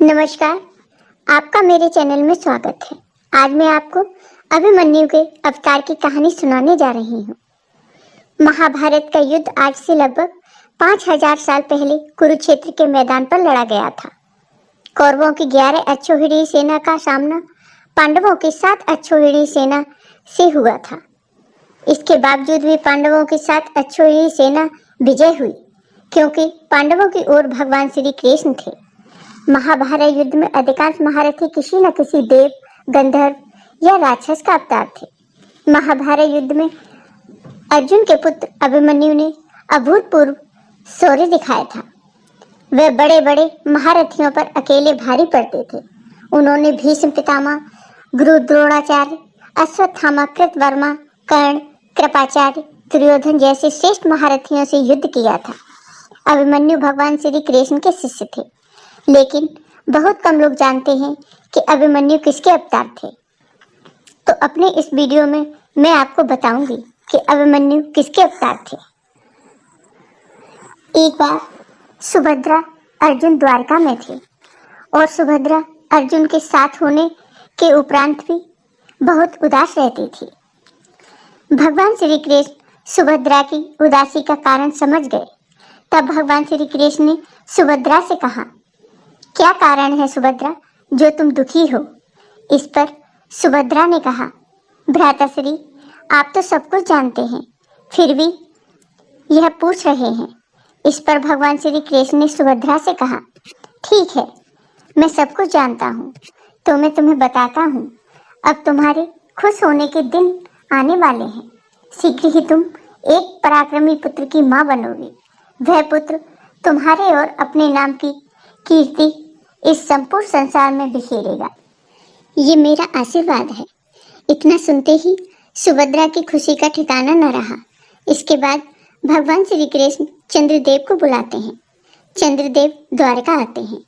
नमस्कार, आपका मेरे चैनल में स्वागत है। आज मैं आपको अभिमन्यु के अवतार की कहानी सुनाने जा रही हूँ। महाभारत का युद्ध आज से लगभग 5000 साल पहले कुरुक्षेत्र के मैदान पर लड़ा गया था। कौरवों की 11 अश्वारोही सेना का सामना पांडवों की 7 अश्वारोही सेना से हुआ था। इसके बावजूद भी पांडवों की 7 अश्वारोही सेना विजय हुई, क्योंकि पांडवों की ओर भगवान श्री कृष्ण थे। महाभारत युद्ध में अधिकांश महारथी किसी न किसी देव, गंधर्व या राक्षस का अवतार थे। महाभारत युद्ध में अर्जुन के पुत्र अभिमन्यु ने अभूतपूर्व शौर्य दिखाया था। वे बड़े बड़े महारथियों पर अकेले भारी पड़ते थे। उन्होंने भीष्म पितामह, गुरु द्रोणाचार्य, अश्वत्थामा, कृतवर्मा, कर्ण, कृपाचार्य, दुर्योधन जैसे श्रेष्ठ महारथियों से युद्ध किया था। अभिमन्यु भगवान श्री कृष्ण के शिष्य थे, लेकिन बहुत कम लोग जानते हैं कि अभिमन्यु किसके अवतार थे। तो अपने इस वीडियो में मैं आपको बताऊंगी कि अभिमन्यु किसके अवतार थे। एक बार सुभद्रा अर्जुन द्वारका में थे और सुभद्रा अर्जुन के साथ होने के उपरांत भी बहुत उदास रहती थी। भगवान श्री कृष्ण सुभद्रा की उदासी का कारण समझ गए। तब भगवान श्री कृष्ण ने सुभद्रा से कहा, क्या कारण है सुभद्रा जो तुम दुखी हो? इस पर सुभद्रा ने कहा, भ्राताश्री, आप तो सब कुछ जानते हैं, फिर भी यह पूछ रहे हैं। इस पर भगवान श्री कृष्ण ने सुभद्रा से कहा, ठीक है, मैं सब कुछ जानता हूँ, तो मैं तुम्हें बताता हूँ। अब तुम्हारे खुश होने के दिन आने वाले हैं। शीघ्र ही तुम एक पराक्रमी पुत्र की माँ बनोगी। वह पुत्र तुम्हारे और अपने नाम की कीर्ति इस संपूर्ण संसार में बिखेरेगा। ये मेरा आशीर्वाद है। इतना सुनते ही सुभद्रा की खुशी का ठिकाना न रहा। इसके बाद भगवान श्री कृष्ण चंद्रदेव को बुलाते हैं। चंद्रदेव द्वारका आते हैं।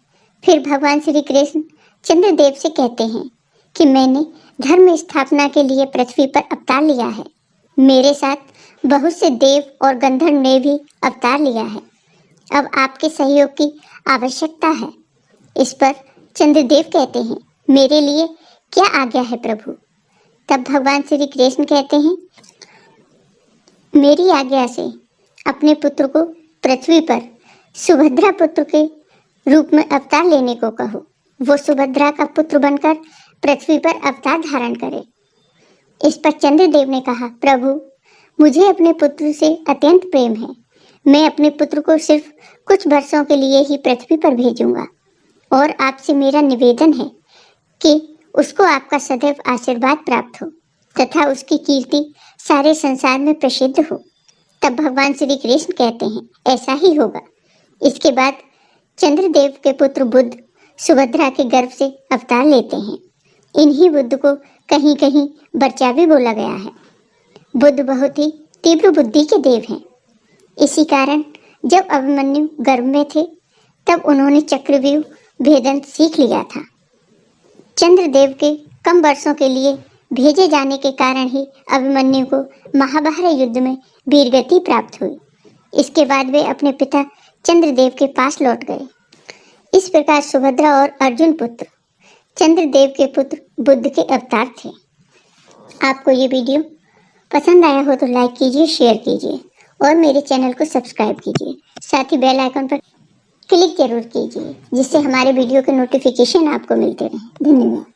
फिर भगवान श्री कृष्ण चंद्रदेव से कहते हैं कि मैंने धर्म स्थापना के लिए पृथ्वी पर अवतार लिया है। मेरे साथ बहुत से देव और गंधर्व ने भी अवतार लिया है। अब आपके सहयोग की आवश्यकता है। इस पर चंद्रदेव कहते हैं, मेरे लिए क्या आज्ञा है प्रभु? तब भगवान श्री कृष्ण कहते हैं, मेरी आज्ञा से अपने पुत्र को पृथ्वी पर सुभद्रा पुत्र के रूप में अवतार लेने को कहो। वो सुभद्रा का पुत्र बनकर पृथ्वी पर अवतार धारण करे। इस पर चंद्रदेव ने कहा, प्रभु, मुझे अपने पुत्र से अत्यंत प्रेम है। मैं अपने पुत्र को सिर्फ कुछ वर्षों के लिए ही पृथ्वी पर भेजूंगा और आपसे मेरा निवेदन है कि उसको आपका सदैव आशीर्वाद प्राप्त हो तथा उसकी कीर्ति सारे संसार में प्रसिद्ध हो। तब भगवान श्री कृष्ण कहते हैं, ऐसा ही होगा। इसके बाद चंद्रदेव के पुत्र बुद्ध सुभद्रा के गर्भ से अवतार लेते हैं। इन्हीं बुद्ध को कहीं कहीं बर्चा भी बोला गया है। बुद्ध बहुत ही तीव्र बुद्धि के देव हैं। इसी कारण जब अभिमन्यु गर्भ में थे तब उन्होंने चक्रव्यूह भेदन सीख लिया था। चंद्रदेव के कम वर्षों के लिए भेजे जाने के कारण ही अभिमन्यु को महाभारत युद्ध में वीरगति प्राप्त हुई। इसके बाद वे अपने पिता चंद्रदेव के पास लौट गए। इस प्रकार सुभद्रा और अर्जुन पुत्र चंद्रदेव के पुत्र बुद्ध के अवतार थे। आपको ये वीडियो पसंद आया हो तो लाइक कीजिए, शेयर कीजिए और मेरे चैनल को सब्सक्राइब कीजिए। साथ ही बेल आइकन पर क्लिक जरूर कीजिए, जिससे हमारे वीडियो के नोटिफिकेशन आपको मिलते रहें। धन्यवाद।